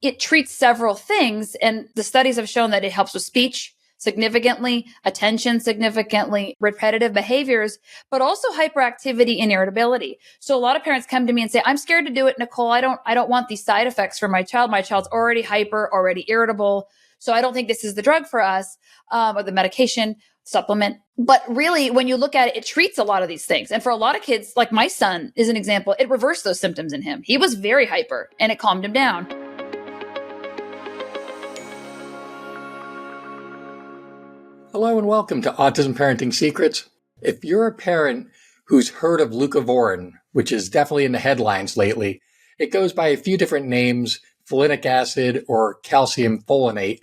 it treats several things. And the studies have shown that it helps with speech significantly, attention significantly, repetitive behaviors, but also hyperactivity and irritability. So a lot of parents come to me and say, I'm scared to do it, Nicole. I don't want these side effects for my child. My child's already hyper, already irritable. So I don't think this is the drug for us, or the medication supplement. But really, when you look at it, it treats a lot of these things. And for a lot of kids, like my son is an example, it reversed those symptoms in him. He was very hyper and it calmed him down. Hello and welcome to Autism Parenting Secrets. If you're a parent who's heard of Leucovorin, which is definitely in the headlines lately, it goes by a few different names, folinic acid or calcium folinate.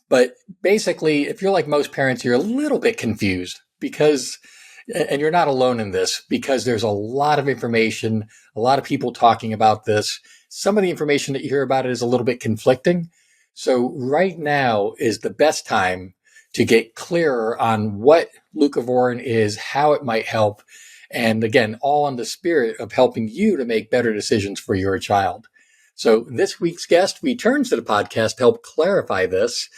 But basically, if you're like most parents, you're a little bit confused because, and you're not alone in this, because there's a lot of information, a lot of people talking about this. Some of the information that you hear about it is a little bit conflicting. So right now is the best time to get clearer on what leucovorin is, how it might help, and again, all in the spirit of helping you to make better decisions for your child. So this week's guest returns to the podcast to help clarify this.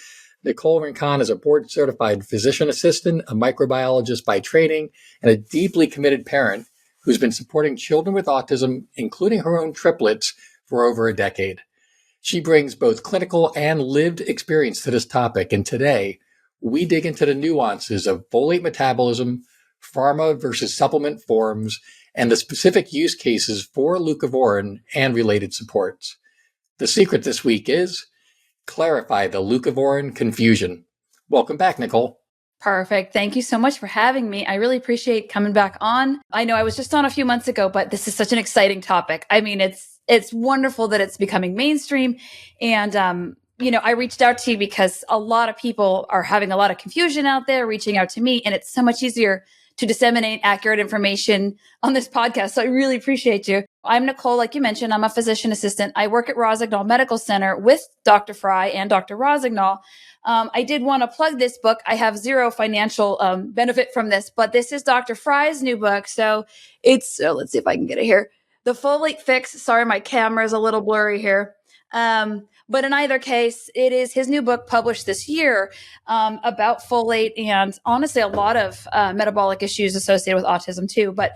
Nicole is a board-certified physician assistant, a microbiologist by training, and a deeply committed parent who's been supporting children with autism, including her own triplets, for over a decade. She brings both clinical and lived experience to this topic, and today, we dig into the nuances of folate metabolism, pharma versus supplement forms, and the specific use cases for leucovorin and related supports. The secret this week is clarify the leucovorin confusion. Welcome back, Nicole. Perfect. Thank you so much for having me. I really appreciate coming back on. I know I was just on a few months ago, but this is such an exciting topic. I mean, it's wonderful that it's becoming mainstream. And, I reached out to you because a lot of people are having a lot of confusion out there, reaching out to me, and it's so much easier to disseminate accurate information on this podcast. So I really appreciate you. I'm Nicole, like you mentioned. I'm a physician assistant. I work at Rosignol Medical Center with Dr. Fry and Dr. Rosignol. I did want to plug this book. I have zero financial benefit from this, but this is Dr. Fry's new book. So it's, let's see if I can get it here. The Folate Fix. Sorry, my camera is a little blurry here. But in either case, it is his new book published this year about folate and honestly a lot of metabolic issues associated with autism too. But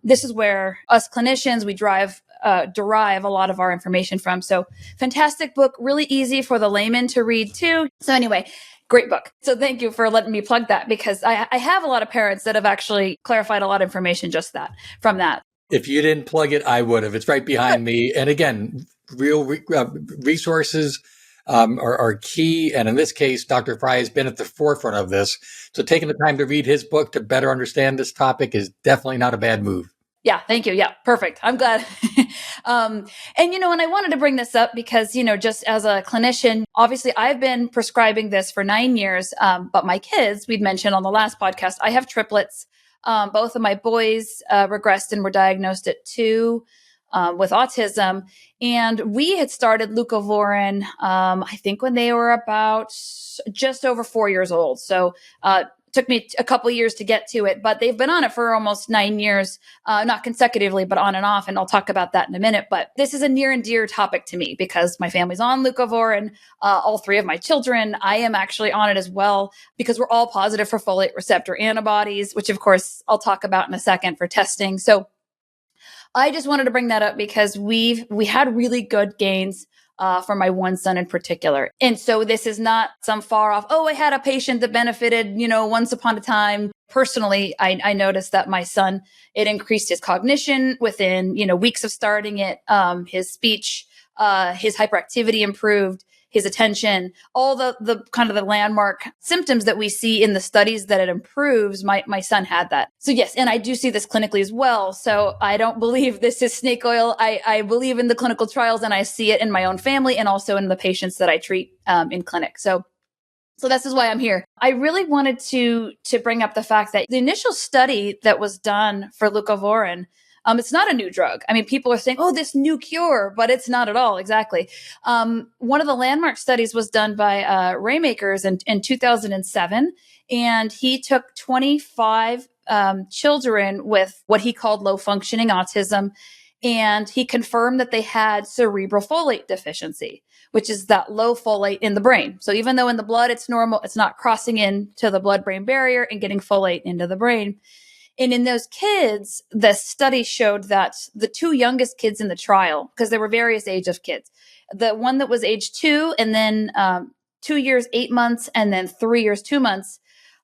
this is where us clinicians, we derive a lot of our information from. So fantastic book, really easy for the layman to read too. So anyway, great book. So thank you for letting me plug that because I have a lot of parents that have actually clarified a lot of information just from that. If you didn't plug it, I would have. It's right behind me. And again, real resources are key. And in this case, Dr. Fry has been at the forefront of this. So taking the time to read his book to better understand this topic is definitely not a bad move. Yeah, thank you. Yeah, perfect. I'm glad. And I wanted to bring this up because, just as a clinician, obviously I've been prescribing this for 9 years. But my kids, we'd mentioned on the last podcast, I have triplets. Both of my boys regressed and were diagnosed at 2 with autism. And we had started Leucovorin, I think when they were about just over 4 years old. So took me a couple of years to get to it, but they've been on it for almost 9 years, not consecutively, but on and off. And I'll talk about that in a minute. But this is a near and dear topic to me because my family's on Leucovorin, all 3 of my children. I am actually on it as well because we're all positive for folate receptor antibodies, which of course I'll talk about in a second for testing. So I just wanted to bring that up because we had really good gains for my one son in particular. And so this is not some far off, I had a patient that benefited, once upon a time. Personally, I noticed that my son, it increased his cognition within, weeks of starting it, his speech, his hyperactivity improved, his attention, all the kind of the landmark symptoms that we see in the studies that it improves. My son had that. So yes, and I do see this clinically as well. So I don't believe this is snake oil. I believe in the clinical trials and I see it in my own family and also in the patients that I treat in clinic. So this is why I'm here. I really wanted to bring up the fact that the initial study that was done for Leucovorin, it's not a new drug. I mean, people are saying, this new cure, but it's not at all. Exactly. One of the landmark studies was done by Raymakers in 2007, and he took 25 children with what he called low functioning autism. and he confirmed that they had cerebral folate deficiency, which is that low folate in the brain. So even though in the blood it's normal, it's not crossing into the blood-brain barrier and getting folate into the brain. And in those kids, the study showed that the two youngest kids in the trial, because there were various age of kids, the one that was age 2 and then 2 years, 8 months, and then 3 years, 2 months,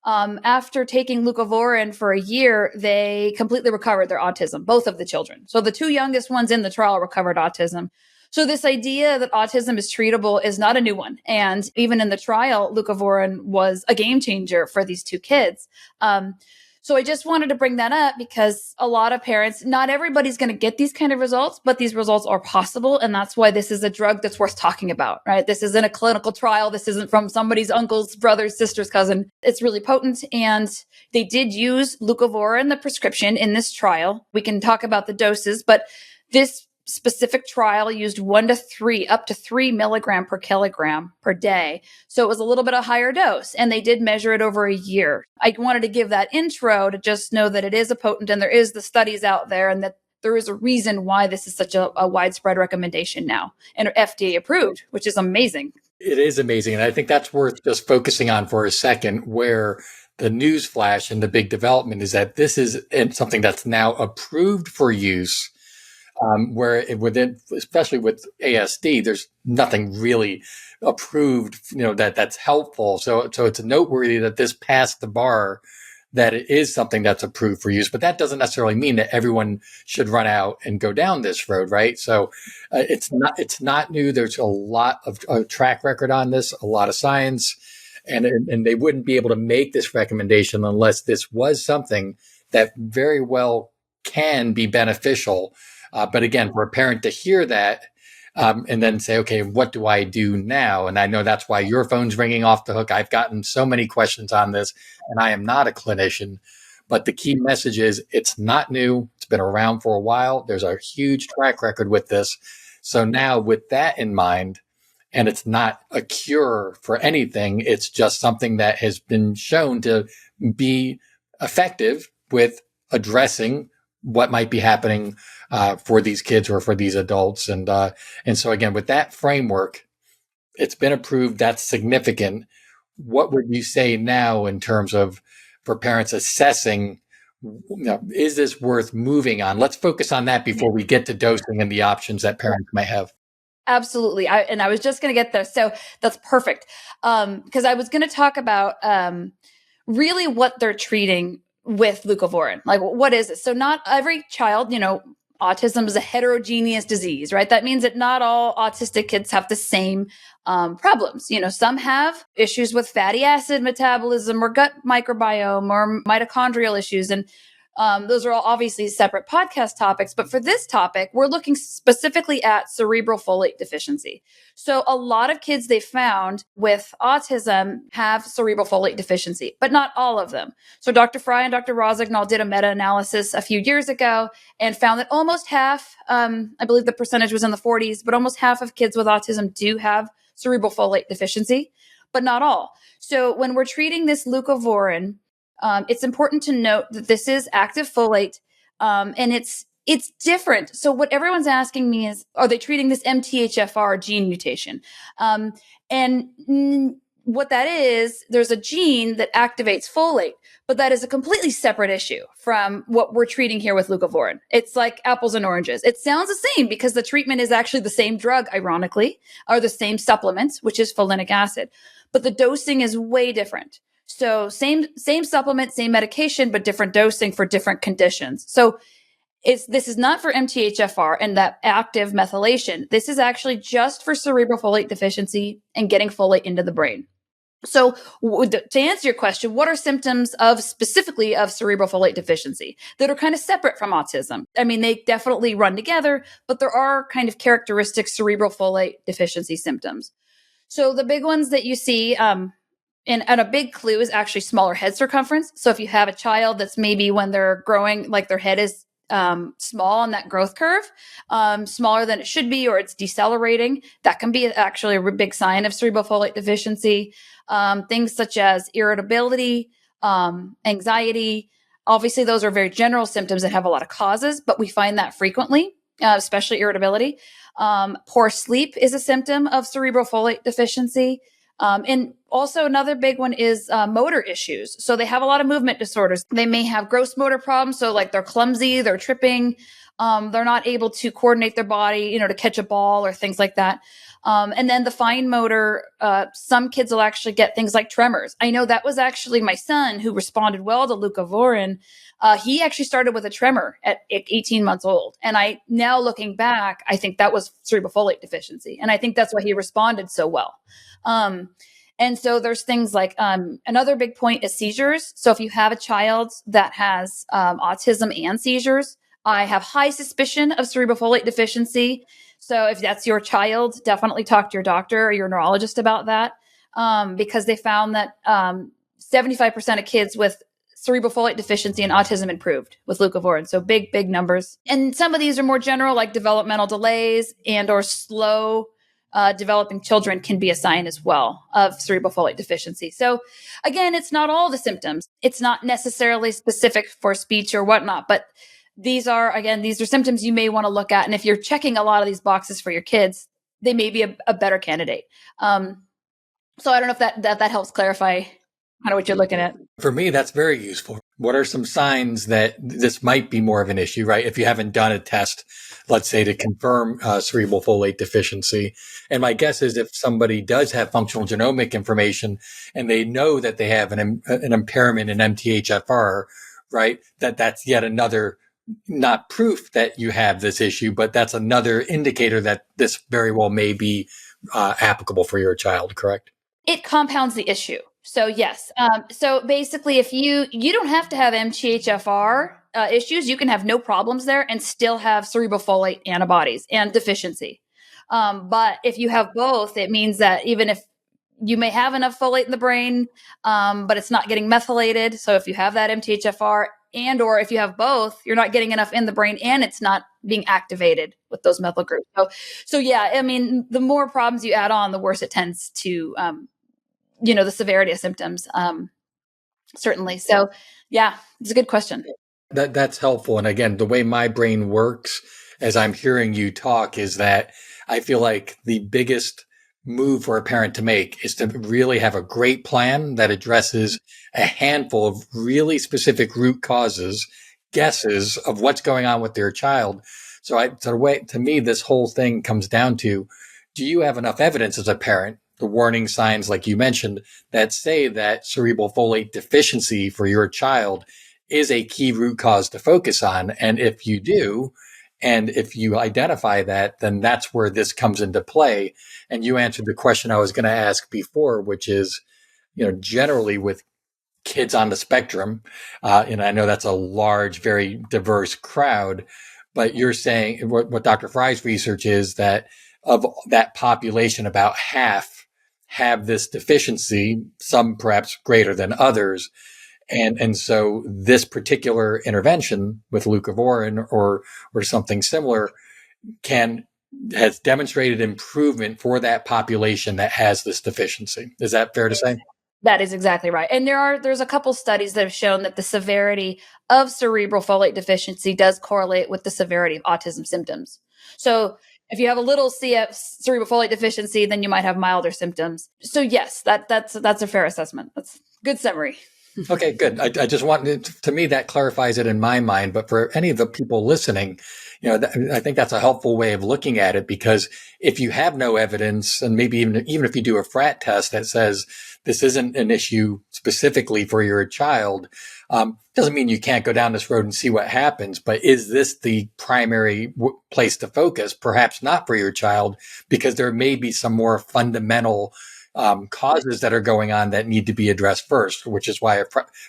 after taking leucovorin for a year, they completely recovered their autism, both of the children. So the two youngest ones in the trial recovered autism. So this idea that autism is treatable is not a new one. And even in the trial, leucovorin was a game changer for these two kids. So I just wanted to bring that up because a lot of parents, not everybody's going to get these kind of results, but these results are possible. And that's why this is a drug that's worth talking about, right? This isn't a clinical trial. This isn't from somebody's uncle's brother's sister's cousin. It's really potent. And they did use leucovorin, the prescription, in this trial. We can talk about the doses, but this specific trial used 1 to 3, up to 3 milligram per kilogram per day. So it was a little bit of a higher dose, and they did measure it over a year. I wanted to give that intro to just know that it is a potent, and there is the studies out there, and that there is a reason why this is such a widespread recommendation now and FDA approved, which is amazing. It is amazing. And I think that's worth just focusing on for a second, where the news flash and the big development is that this is something that's now approved for use. Where within, especially with ASD, there's nothing really approved, that's helpful. So it's noteworthy that this passed the bar, that it is something that's approved for use. But that doesn't necessarily mean that everyone should run out and go down this road, right? So it's not new. There's a lot of track record on this, a lot of science, and they wouldn't be able to make this recommendation unless this was something that very well can be beneficial. But again, for a parent to hear that and then say, okay, what do I do now? And I know that's why your phone's ringing off the hook. I've gotten so many questions on this, and I am not a clinician. But the key message is it's not new. It's been around for a while. There's a huge track record with this. So now with that in mind, and it's not a cure for anything, it's just something that has been shown to be effective with addressing what might be happening for these kids or for these adults. And so again, with that framework, it's been approved. That's significant. What would you say now in terms of for parents assessing, is this worth moving on? Let's focus on that before we get to dosing and the options that parents may have. Absolutely. I was just going to get there. So that's perfect. Because I was going to talk about really what they're treating with leucovorin. Like, what is it? So not every child, autism is a heterogeneous disease, right? That means that not all autistic kids have the same problems. Some have issues with fatty acid metabolism or gut microbiome or mitochondrial issues. And those are all obviously separate podcast topics. But for this topic, we're looking specifically at cerebral folate deficiency. So a lot of kids they found with autism have cerebral folate deficiency, but not all of them. So Dr. Fry and Dr. Rosignol did a meta-analysis a few years ago and found that almost half, I believe the percentage was in the 40s, but almost half of kids with autism do have cerebral folate deficiency, but not all. So when we're treating this leucovorin, it's important to note that this is active folate, and it's different. So what everyone's asking me is, are they treating this MTHFR gene mutation? What that is, there's a gene that activates folate, but that is a completely separate issue from what we're treating here with leucovorin. It's like apples and oranges. It sounds the same because the treatment is actually the same drug, ironically, or the same supplement, which is folinic acid, but the dosing is way different. So same supplement, same medication, but different dosing for different conditions. So this is not for MTHFR and that active methylation. This is actually just for cerebral folate deficiency and getting folate into the brain. So to answer your question, what are symptoms specifically of cerebral folate deficiency that are kind of separate from autism? I mean, they definitely run together, but there are kind of characteristic cerebral folate deficiency symptoms. So the big ones that you see, and a big clue is actually smaller head circumference. So if you have a child that's maybe when they're growing, like their head is small on that growth curve, smaller than it should be, or it's decelerating, that can be actually a big sign of cerebral folate deficiency. Things such as irritability, anxiety. Obviously, those are very general symptoms that have a lot of causes, but we find that frequently. especially irritability. Poor sleep is a symptom of cerebral folate deficiency. And also another big one is motor issues. So they have a lot of movement disorders. They may have gross motor problems. So like they're clumsy, they're tripping, they're not able to coordinate their body, to catch a ball or things like that. And then the fine motor, some kids will actually get things like tremors. I know that was actually my son who responded well to Leucovorin. He actually started with a tremor at 18 months old. And now looking back, I think that was cerebral folate deficiency. And I think that's why he responded so well. And so there's things like another big point is seizures. So if you have a child that has autism and seizures, I have high suspicion of cerebral folate deficiency. So if that's your child, definitely talk to your doctor or your neurologist about that, because they found that 75% of kids with cerebral folate deficiency and autism improved with Leucovorin. So big, big numbers. And some of these are more general, like developmental delays and or slow developing children can be a sign as well of cerebral folate deficiency. So again, it's not all the symptoms. It's not necessarily specific for speech or whatnot, but these are symptoms you may want to look at. And if you're checking a lot of these boxes for your kids, they may be a better candidate. So I don't know if that helps clarify kind of what you're looking at. For me, that's very useful. What are some signs that this might be more of an issue, right? If you haven't done a test, let's say to confirm cerebral folate deficiency. And my guess is if somebody does have functional genomic information and they know that they have an impairment in MTHFR, right? That's yet another, not proof that you have this issue, but that's another indicator that this very well may be applicable for your child, correct? It compounds the issue. So yes. So basically, if you don't have to have MTHFR issues, you can have no problems there and still have cerebral folate antibodies and deficiency. But if you have both, it means that even if you may have enough folate in the brain, but it's not getting methylated. So if you have that MTHFR and or if you have both, you're not getting enough in the brain and it's not being activated with those methyl groups. So yeah, I mean, the more problems you add on, the worse it tends to the severity of symptoms, certainly. So yeah, it's a good question. That's helpful. And again, the way my brain works as I'm hearing you talk is that I feel like the biggest move for a parent to make is to really have a great plan that addresses a handful of really specific root causes, guesses of what's going on with their child. So to me, this whole thing comes down to, do you have enough evidence as a parent, the warning signs, like you mentioned, that say that cerebral folate deficiency for your child is a key root cause to focus on? And if you do, and if you identify that, then that's where this comes into play. And you answered the question I was going to ask before, which is, generally with kids on the spectrum, and I know that's a large, very diverse crowd, but you're saying what Dr. Fry's research is that of that population, about half have this deficiency, some perhaps greater than others. And so this particular intervention with Leucovorin or something similar has demonstrated improvement for that population that has this deficiency. Is that fair to say? That is exactly right. And there's a couple studies that have shown that the severity of cerebral folate deficiency does correlate with the severity of autism symptoms. So if you have a little cerebral folate deficiency, then you might have milder symptoms. So yes, that's a fair assessment. That's a good summary. Okay, good. I just wanted to me that clarifies it in my mind. But for any of the people listening, I think that's a helpful way of looking at it, because if you have no evidence, and maybe even if you do a frat test that says this isn't an issue specifically for your child, doesn't mean you can't go down this road and see what happens. But is this the primary place to focus? Perhaps not for your child, because there may be some more fundamental causes that are going on that need to be addressed first, which is why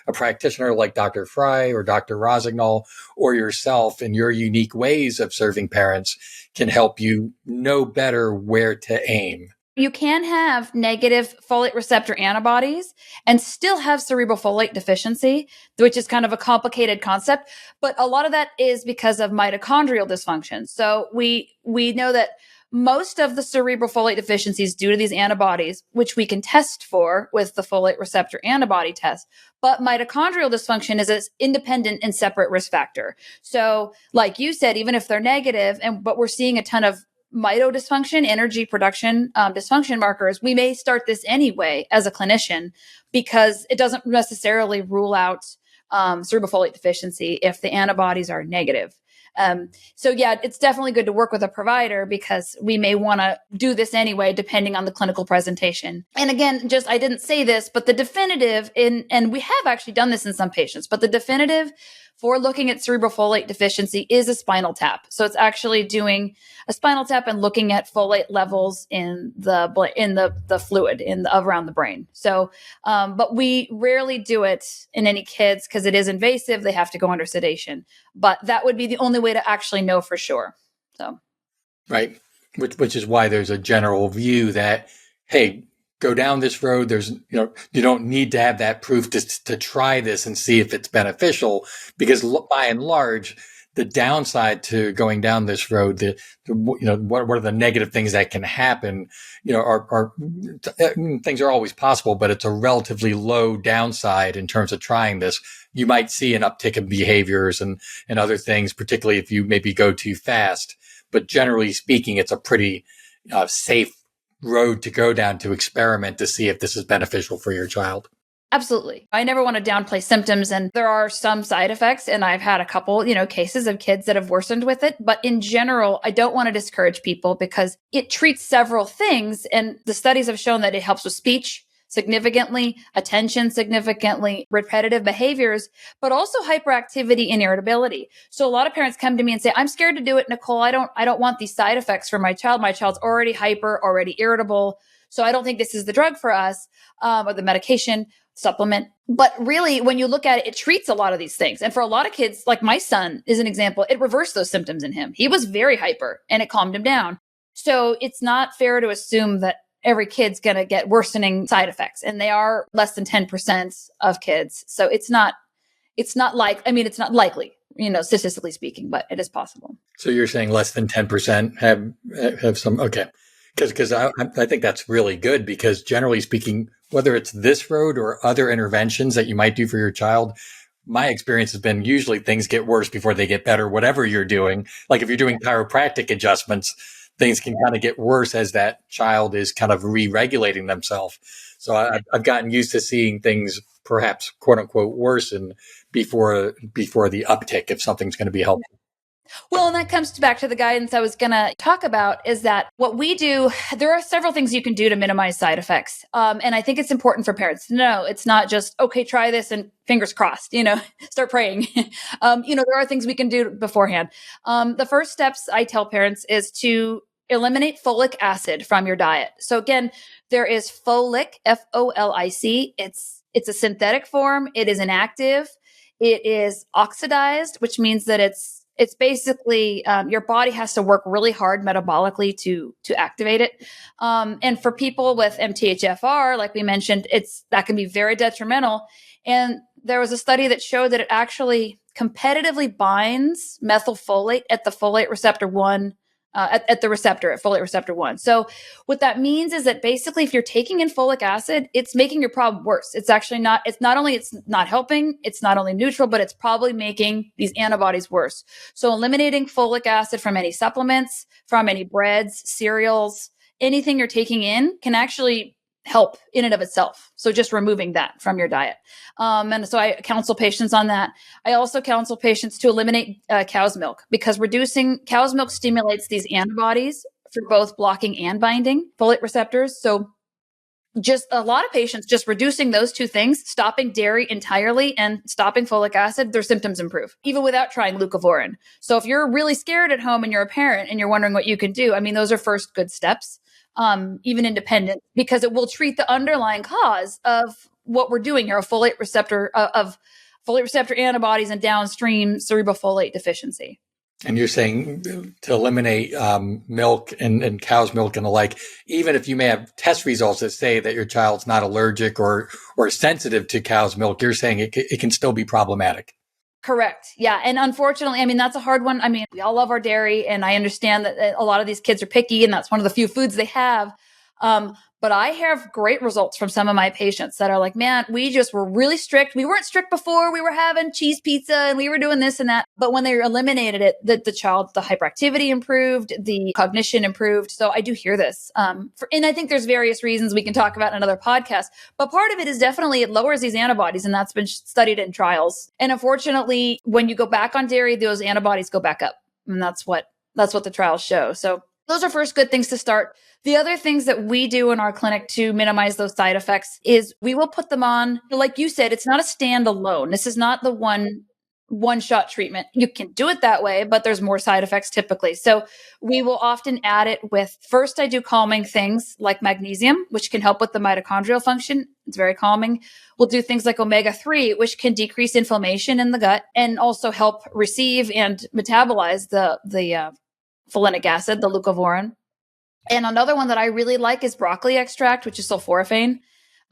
a practitioner like Dr. Fry or Dr. Rosignol or yourself in your unique ways of serving parents can help you know better where to aim. You can have negative folate receptor antibodies and still have cerebral folate deficiency, which is kind of a complicated concept. But a lot of that is because of mitochondrial dysfunction. So we know that most of the cerebral folate deficiencies due to these antibodies, which we can test for with the folate receptor antibody test. But mitochondrial dysfunction is an independent and separate risk factor. So like you said, even if they're negative, but we're seeing a ton of mito dysfunction, energy production dysfunction markers, we may start this anyway as a clinician because it doesn't necessarily rule out cerebral folate deficiency if the antibodies are negative. So yeah, it's definitely good to work with a provider because we may want to do this anyway, depending on the clinical presentation. And again, I didn't say this, but the definitive and we have actually done this in some patients, but the definitive for looking at cerebral folate deficiency is a spinal tap. So it's actually doing a spinal tap and looking at folate levels in the fluid around the brain. So, but we rarely do it in any kids because it is invasive. They have to go under sedation, but that would be the only way to actually know for sure. So, right. Which is why there's a general view that, hey, go down this road. There's, you don't need to have that proof to try this and see if it's beneficial, because by and large, the downside to going down this road, what are the negative things that can happen? Are things are always possible, but it's a relatively low downside in terms of trying this. You might see an uptick in behaviors and other things, particularly if you maybe go too fast. But generally speaking, it's a pretty safe road to go down to experiment to see if this is beneficial for your child. Absolutely. I never want to downplay symptoms, and there are some side effects, and I've had a couple, cases of kids that have worsened with it. But in general, I don't want to discourage people because it treats several things, and the studies have shown that it helps with speech significantly, attention significantly, repetitive behaviors, but also hyperactivity and irritability. So a lot of parents come to me and say, I'm scared to do it, Nicole. I don't want these side effects for my child. My child's already hyper, already irritable. So I don't think this is the drug for us, or the medication supplement. But really, when you look at it, it treats a lot of these things. And for a lot of kids, like my son is an example, it reversed those symptoms in him. He was very hyper and it calmed him down. So it's not fair to assume that every kid's going to get worsening side effects, and they are less than 10% of kids. So it's not likely, statistically speaking, but it is possible. So you're saying less than 10% have some, okay. Because I think that's really good, because generally speaking, whether it's this road or other interventions that you might do for your child, my experience has been usually things get worse before they get better, whatever you're doing. Like if you're doing chiropractic adjustments, things can kind of get worse as that child is kind of re-regulating themselves. So I've gotten used to seeing things perhaps quote unquote worsen before the uptick if something's going to be helpful. Well, and that comes back to the guidance I was going to talk about, is that what we do, there are several things you can do to minimize side effects. And I think it's important for parents to know it's not just, okay, try this and fingers crossed, start praying. There are things we can do beforehand. The first steps I tell parents is to eliminate folic acid from your diet. So again, there is folic, Folic. It's a synthetic form. It is inactive. It is oxidized, which means that it's basically your body has to work really hard metabolically to activate it. And for people with MTHFR, like we mentioned, that can be very detrimental. And there was a study that showed that it actually competitively binds methylfolate at the folate receptor 1. At folate receptor 1. So what that means is that basically if you're taking in folic acid, it's making your problem worse. It's not only helping, it's not only neutral, but it's probably making these antibodies worse. So eliminating folic acid from any supplements, from any breads, cereals, anything you're taking in can actually help in and of itself. So just removing that from your diet. And so I counsel patients on that. I also counsel patients to eliminate cow's milk, because reducing cow's milk stimulates these antibodies for both blocking and binding folate receptors. So just a lot of patients, just reducing those two things, stopping dairy entirely and stopping folic acid, their symptoms improve, even without trying leucovorin. So if you're really scared at home and you're a parent and you're wondering what you can do, those are first good steps. Even independent, because it will treat the underlying cause of what we're doing here, of folate receptor antibodies and downstream cerebral folate deficiency. And you're saying to eliminate milk and cow's milk and the like, even if you may have test results that say that your child's not allergic or sensitive to cow's milk, you're saying it can still be problematic. Correct. Yeah. And unfortunately, I mean, that's a hard one. I mean, we all love our dairy, and I understand that a lot of these kids are picky and that's one of the few foods they have. But I have great results from some of my patients that are like, man, we just were really strict. We weren't strict before. We were having cheese pizza and we were doing this and that. But when they eliminated it, the child, the hyperactivity improved, the cognition improved. So I do hear this. And I think there's various reasons we can talk about in another podcast. But part of it is definitely it lowers these antibodies, and that's been studied in trials. And unfortunately, when you go back on dairy, those antibodies go back up. And that's what the trials show. So those are first good things to start. The other things that we do in our clinic to minimize those side effects is we will put them on, like you said, it's not a standalone. This is not the one shot treatment. You can do it that way, but there's more side effects typically. So we will often add it with, first I do calming things like magnesium, which can help with the mitochondrial function. It's very calming. We'll do things like omega-3, which can decrease inflammation in the gut and also help receive and metabolize the folinic acid, the leucovorin. And another one that I really like is broccoli extract, which is sulforaphane.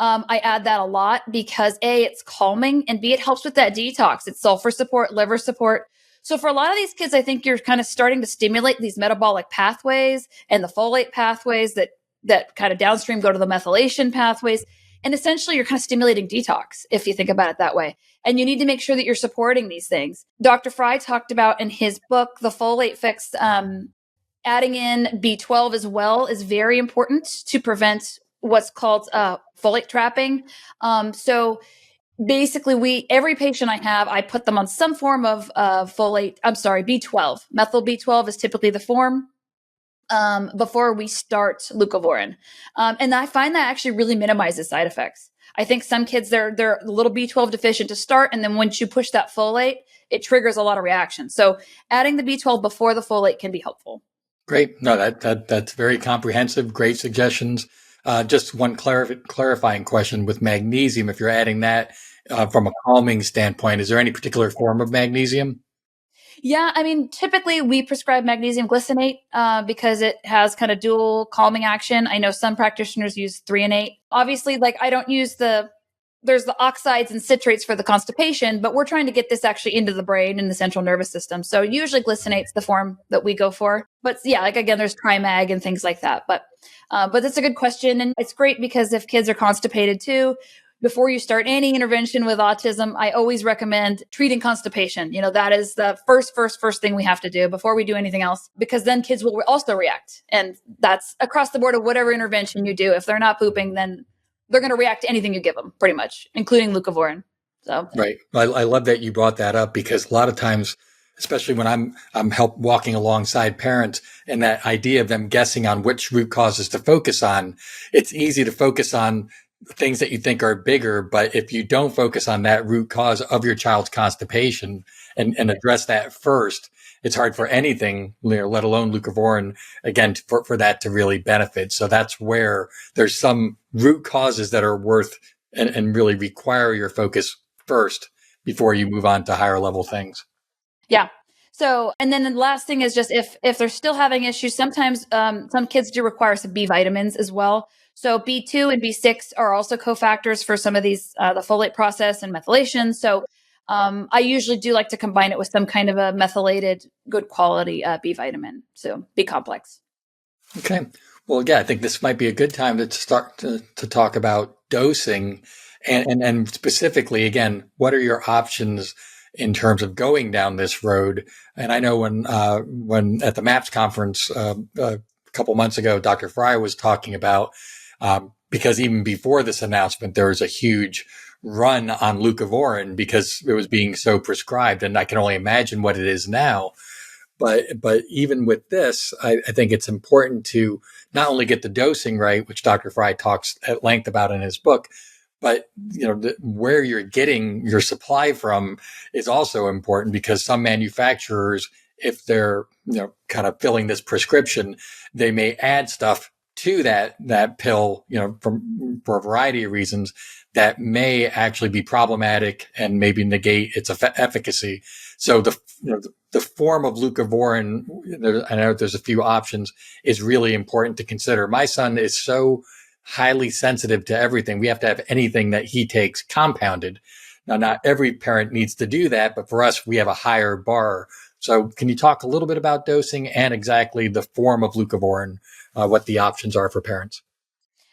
I add that a lot because A, it's calming, and B, it helps with that detox. It's sulfur support, liver support. So for a lot of these kids, I think you're kind of starting to stimulate these metabolic pathways and the folate pathways that kind of downstream go to the methylation pathways. And essentially, you're kind of stimulating detox, if you think about it that way. And you need to make sure that you're supporting these things. Dr. Fry talked about in his book, The Folate Fix, adding in B12 as well is very important to prevent what's called folate trapping. So basically, every patient I have, I put them on some form of B12. Methyl B12 is typically the form before we start leucovorin. And I find that actually really minimizes side effects. I think some kids, they're a little B12 deficient to start. And then once you push that folate, it triggers a lot of reactions. So adding the B12 before the folate can be helpful. Great. No, that's very comprehensive. Great suggestions. Just one clarifying question with magnesium. If you're adding that from a calming standpoint, is there any particular form of magnesium? Yeah, I mean, typically we prescribe magnesium glycinate because it has kind of dual calming action. I know some practitioners use 3-and-8. Obviously, like I don't use there's the oxides and citrates for the constipation, but we're trying to get this actually into the brain and the central nervous system. So usually glycinate's the form that we go for. But yeah, like again, there's Trimag and things like that. But that's a good question. And it's great because if kids are constipated too, before you start any intervention with autism, I always recommend treating constipation. You know, that is the first thing we have to do before we do anything else, because then kids will also react. And that's across the board of whatever intervention you do. If they're not pooping, then they're going to react to anything you give them, pretty much, including leucovorin. So right. I love that you brought that up because a lot of times, especially when I'm walking alongside parents, and that idea of them guessing on which root causes to focus on, it's easy to focus on things that you think are bigger. But if you don't focus on that root cause of your child's constipation and address that first, it's hard for anything, let alone leucovorin, again, for that to really benefit. So that's where there's some root causes that are worth and really require your focus first before you move on to higher level things. Yeah. So, and then the last thing is just if they're still having issues, sometimes some kids do require some B vitamins as well. So B2 and B6 are also cofactors for some of these, the folate process and methylation. So I usually do like to combine it with some kind of a methylated, good quality B vitamin. So B complex. Okay. Well, yeah, I think this might be a good time to start to talk about dosing and specifically, again, what are your options in terms of going down this road? And I know when at the MAPS conference a couple months ago, Dr. Fry was talking about, because even before this announcement, there was a huge run on leucovorin because it was being so prescribed. And I can only imagine what it is now. But even with this, I think it's important to not only get the dosing right, which Dr. Fry talks at length about in his book, but where you're getting your supply from is also important, because some manufacturers, if they're kind of filling this prescription, they may add stuff to that pill, for a variety of reasons that may actually be problematic and maybe negate its efficacy. So the form of leucovorin, I know there's a few options, is really important to consider. My son is so highly sensitive to everything. We have to have anything that he takes compounded. Now, not every parent needs to do that, but for us, we have a higher bar. So can you talk a little bit about dosing and exactly the form of leucovorin, what the options are for parents?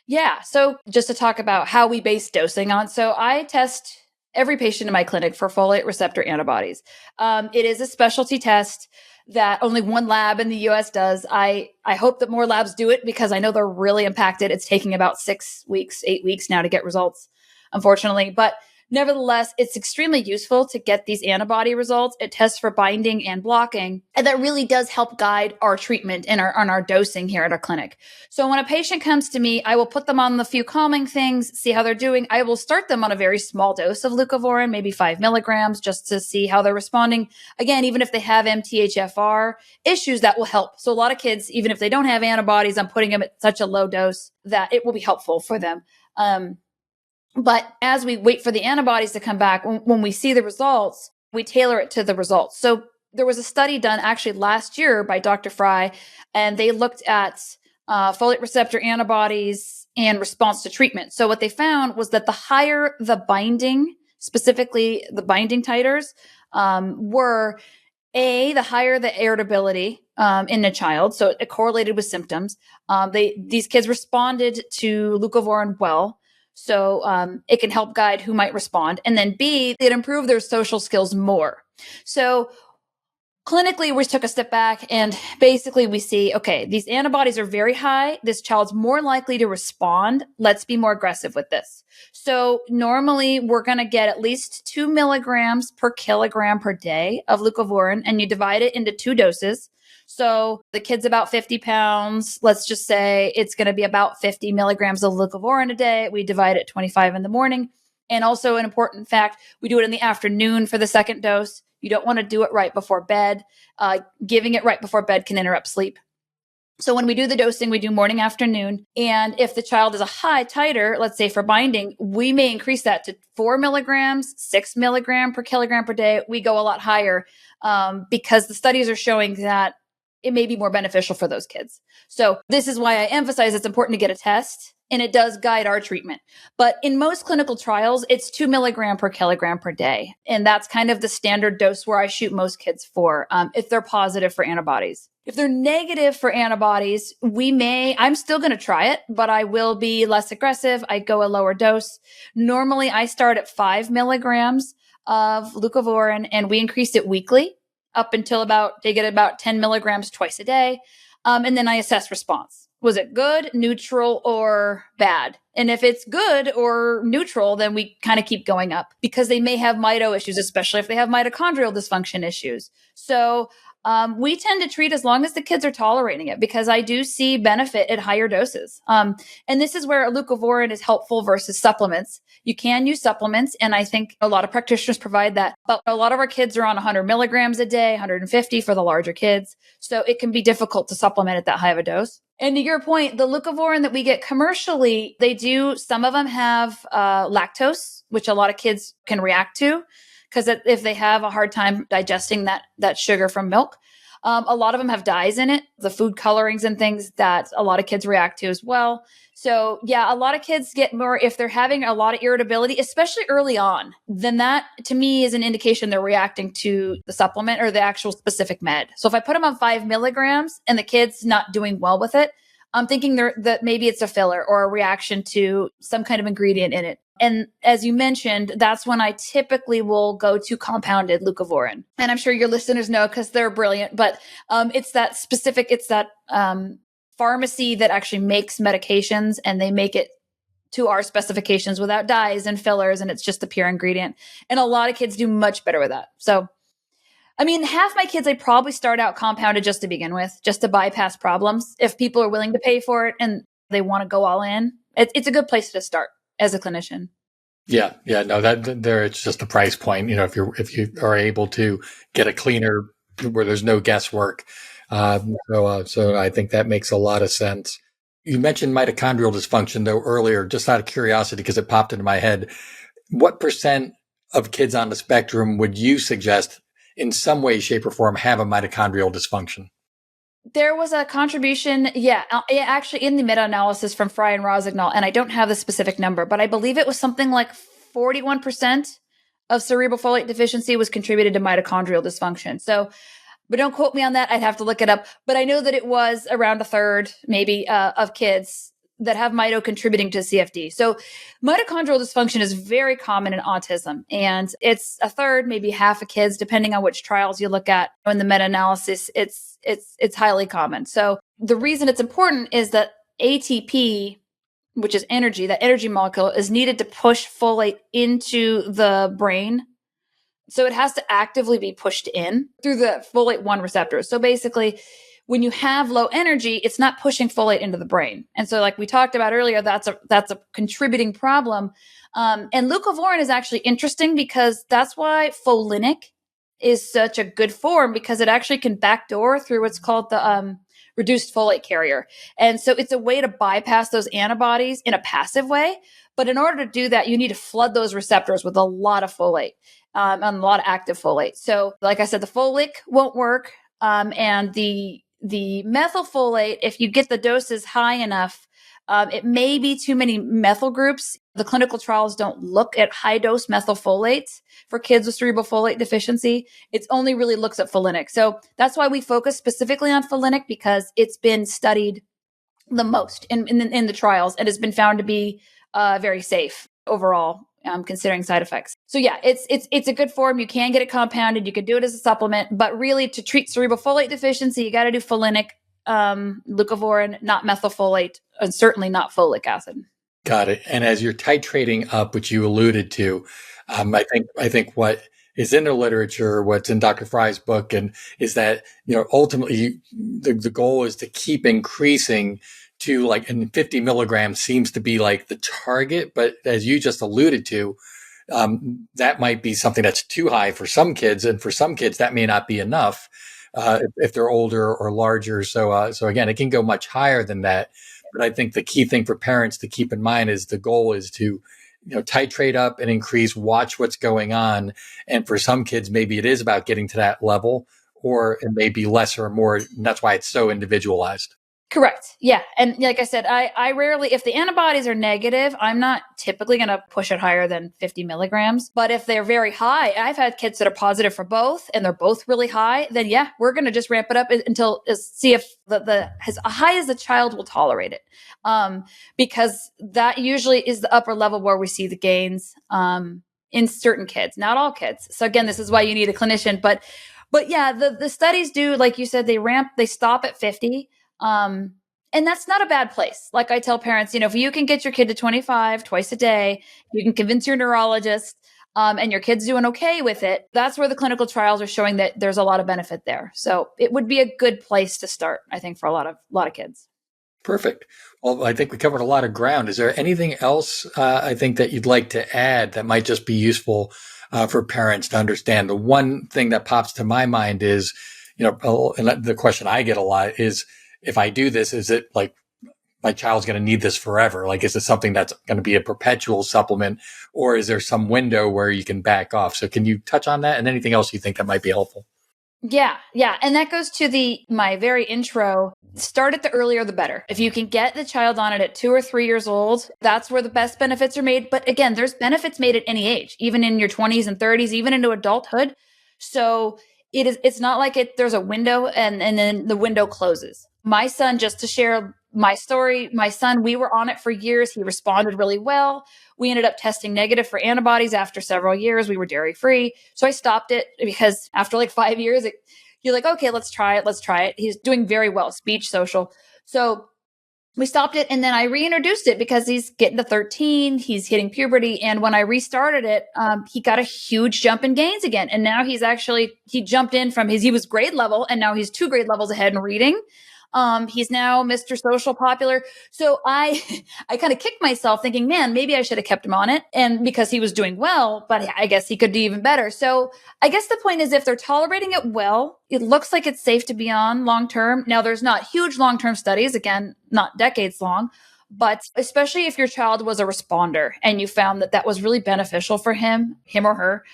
Yeah. So just to talk about how we base dosing on. So I test every patient in my clinic for folate receptor antibodies. It is a specialty test that only one lab in the US does. I hope that more labs do it because I know they're really impacted. It's taking about 6 weeks, 8 weeks now to get results, unfortunately. But nevertheless, it's extremely useful to get these antibody results. It tests for binding and blocking. And that really does help guide our treatment and our dosing here at our clinic. So when a patient comes to me, I will put them on the few calming things, see how they're doing. I will start them on a very small dose of leucovorin, maybe 5 milligrams, just to see how they're responding. Again, even if they have MTHFR issues, that will help. So a lot of kids, even if they don't have antibodies, I'm putting them at such a low dose that it will be helpful for them. But as we wait for the antibodies to come back, when we see the results, we tailor it to the results. So there was a study done actually last year by Dr. Fry, and they looked at folate receptor antibodies and response to treatment. So what they found was that the higher the binding, specifically the binding titers, were the higher the irritability in the child. So it correlated with symptoms. These kids responded to leucovorin well. So it can help guide who might respond. And then B, it improved their social skills more. So clinically, we took a step back and basically we see, okay, these antibodies are very high. This child's more likely to respond. Let's be more aggressive with this. So normally we're going to get at least 2 milligrams per kilogram per day of leucovorin, and you divide it into 2 doses. So the kid's about 50 pounds. Let's just say it's going to be about 50 milligrams of leucovorin a day. We divide it 25 in the morning. And also an important fact, we do it in the afternoon for the second dose. You don't want to do it right before bed. Giving it right before bed can interrupt sleep. So when we do the dosing, we do morning, afternoon. And if the child is a high titer, let's say for binding, we may increase that to 4 milligrams, 6 milligram per kilogram per day. We go a lot higher because the studies are showing that it may be more beneficial for those kids. So this is why I emphasize it's important to get a test, and it does guide our treatment. But in most clinical trials, it's 2 milligram per kilogram per day. And that's kind of the standard dose where I shoot most kids for if they're positive for antibodies. If they're negative for antibodies, I'm still going to try it, but I will be less aggressive. I go a lower dose. Normally, I start at 5 milligrams of leucovorin, and we increase it weekly up until they get about 10 milligrams twice a day. And then I assess response. Was it good, neutral, or bad? And if it's good or neutral, then we kind of keep going up because they may have mito issues, especially if they have mitochondrial dysfunction issues. So we tend to treat as long as the kids are tolerating it because I do see benefit at higher doses. And this is where a leucovorin is helpful versus supplements. You can use supplements, and I think a lot of practitioners provide that. But a lot of our kids are on 100 milligrams a day, 150 for the larger kids. So it can be difficult to supplement at that high of a dose. And to your point, the leucovorin that we get commercially, some of them have lactose, which a lot of kids can react to because if they have a hard time digesting that sugar from milk. A lot of them have dyes in it, the food colorings and things that a lot of kids react to as well. So yeah, a lot of kids get more, if they're having a lot of irritability, especially early on, then that to me is an indication they're reacting to the supplement or the actual specific med. So if I put them on 5 milligrams and the kid's not doing well with it, I'm thinking that maybe it's a filler or a reaction to some kind of ingredient in it. And as you mentioned, that's when I typically will go to compounded leucovorin. And I'm sure your listeners know because they're brilliant, but it's that pharmacy that actually makes medications, and they make it to our specifications without dyes and fillers, and it's just the pure ingredient. And a lot of kids do much better with that. So, I mean, half my kids, I probably start out compounded just to begin with, just to bypass problems. If people are willing to pay for it and they want to go all in, it's a good place to start as a clinician. Yeah. No, it's just a price point. If you are able to get a cleaner where there's no guesswork. So I think that makes a lot of sense. You mentioned mitochondrial dysfunction though earlier, just out of curiosity, because it popped into my head. What % of kids on the spectrum would you suggest in some way, shape, or form have a mitochondrial dysfunction? There was a contribution, actually in the meta-analysis from Fry and Rosignol, and I don't have the specific number, but I believe it was something like 41% of cerebral folate deficiency was contributed to mitochondrial dysfunction. So, but don't quote me on that. I'd have to look it up. But I know that it was around a third, maybe, of kids that have mito contributing to CFD. So mitochondrial dysfunction is very common in autism. And it's a third, maybe half of kids, depending on which trials you look at. In the meta-analysis, it's highly common. So the reason it's important is that ATP, which is energy, that energy molecule is needed to push folate into the brain. So it has to actively be pushed in through the folate 1 receptors. So basically, when you have low energy, it's not pushing folate into the brain. And so like we talked about earlier, that's a contributing problem. And leucovorin is actually interesting because that's why folinic is such a good form, because it actually can backdoor through what's called the reduced folate carrier. And so it's a way to bypass those antibodies in a passive way. But in order to do that, you need to flood those receptors with a lot of folate, and a lot of active folate. So like I said, the folic won't work. And the methylfolate, if you get the doses high enough, it may be too many methyl groups. The clinical trials don't look at high dose methylfolate for kids with cerebral folate deficiency. It only really looks at folinic. So that's why we focus specifically on folinic, because it's been studied the most in the trials and has been found to be very safe overall, considering side effects. So yeah, it's a good form. You can get it compounded. You could do it as a supplement, but really to treat cerebral folate deficiency, you got to do folinic, leucovorin, not methylfolate, and certainly not folic acid. Got it. And as you're titrating up, which you alluded to, I think what is in the literature, what's in Dr. Fry's book, and is that, ultimately the goal is to keep increasing to and 50 milligrams seems to be like the target. But as you just alluded to, that might be something that's too high for some kids. And for some kids, that may not be enough, if they're older or larger. So again, it can go much higher than that. But I think the key thing for parents to keep in mind is the goal is to, titrate up and increase, watch what's going on. And for some kids, maybe it is about getting to that level, or it may be less or more. And that's why it's so individualized. Correct. Yeah. And like I said, I rarely, if the antibodies are negative, I'm not typically going to push it higher than 50 milligrams. But if they're very high, I've had kids that are positive for both and they're both really high, then yeah, we're going to just ramp it up until see if as high as the child will tolerate it. Because that usually is the upper level where we see the gains, in certain kids, not all kids. So again, this is why you need a clinician, but yeah, the studies do, like you said, they stop at 50. And that's not a bad place. Like I tell parents, if you can get your kid to 25 twice a day, you can convince your neurologist, and your kid's doing okay with it. That's where the clinical trials are showing that there's a lot of benefit there. So it would be a good place to start, I think, for a lot of kids. Perfect. Well, I think we covered a lot of ground. Is there anything else, I think, that you'd like to add that might just be useful, for parents to understand? The one thing that pops to my mind is, and the question I get a lot is, if I do this, is it like my child's going to need this forever? Like, is it something that's going to be a perpetual supplement, or is there some window where you can back off? So can you touch on that and anything else you think that might be helpful? Yeah. Yeah. And that goes to my very intro. Start it the earlier, the better. If you can get the child on it at 2 or 3 years old, that's where the best benefits are made. But again, there's benefits made at any age, even in your 20s and 30s, even into adulthood. So it's not like there's a window and then the window closes. My son, just to share my story, we were on it for years. He responded really well. We ended up testing negative for antibodies after several years. We were dairy free. So I stopped it because after like 5 years, you're like, okay, let's try it. He's doing very well, speech, social. So we stopped it. And then I reintroduced it because he's getting to 13. He's hitting puberty. And when I restarted it, he got a huge jump in gains again. And now he jumped in from he was grade level, and now he's 2 grade levels ahead in reading. He's now Mr. Social Popular. So I kind of kicked myself thinking, man, maybe I should have kept him on it. And because he was doing well, but I guess he could do even better. So I guess the point is, if they're tolerating it well, it looks like it's safe to be on long-term. Now, there's not huge long-term studies, again, not decades long, but especially if your child was a responder and you found that was really beneficial for him or her,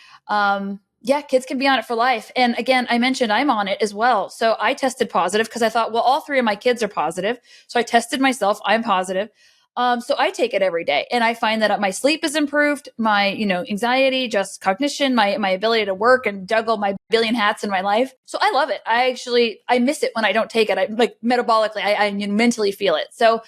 yeah, kids can be on it for life. And again, I mentioned I'm on it as well. So I tested positive because I thought, well, all 3 of my kids are positive. So I tested myself. I'm positive. So I take it every day, and I find that my sleep is improved, my, anxiety, just cognition, my ability to work and juggle my billion hats in my life. So I love it. I miss it when I don't take it. I like metabolically, I mentally feel it. So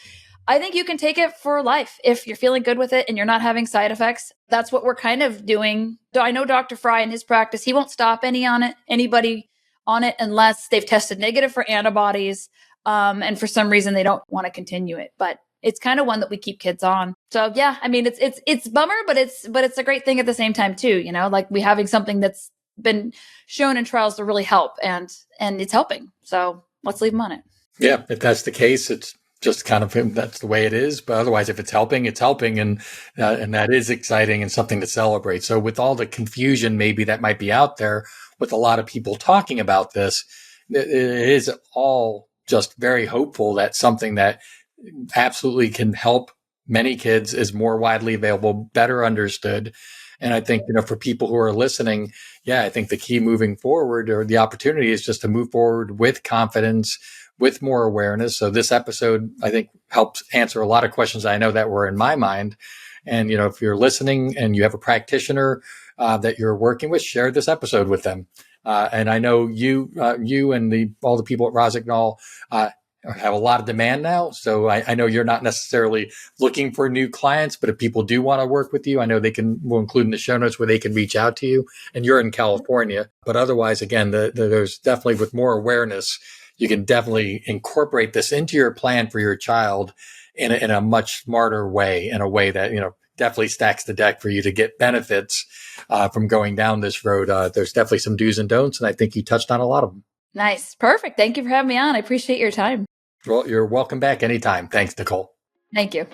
I think you can take it for life if you're feeling good with it and you're not having side effects. That's what we're kind of doing. I know Dr. Fry in his practice, he won't stop anybody on it unless they've tested negative for antibodies. And for some reason they don't want to continue it, but it's kind of one that we keep kids on. So yeah, I mean, it's bummer, but it's a great thing at the same time too, like we having something that's been shown in trials to really help, and it's helping. So let's leave them on it. Yeah. If that's the case, it's just kind of that's the way it is. But otherwise, if it's helping, and that is exciting and something to celebrate. So with all the confusion maybe that might be out there with a lot of people talking about this, it is all just very hopeful that something that absolutely can help many kids is more widely available, better understood. And I think, for people who are listening, I think the key moving forward, or the opportunity, is just to move forward with confidence, with more awareness. So this episode, I think, helps answer a lot of questions I know that were in my mind. And, if you're listening and you have a practitioner that you're working with, share this episode with them. And I know you and all the people at Rosignol have a lot of demand now. So I know you're not necessarily looking for new clients, but if people do want to work with you, I know we'll include in the show notes where they can reach out to you. And you're in California. But otherwise, again, there's definitely, with more awareness, you can definitely incorporate this into your plan for your child in a much smarter way, in a way that, definitely stacks the deck for you to get benefits from going down this road. There's definitely some do's and don'ts, and I think you touched on a lot of them. Nice. Perfect. Thank you for having me on. I appreciate your time. Well, you're welcome back anytime. Thanks, Nicole. Thank you.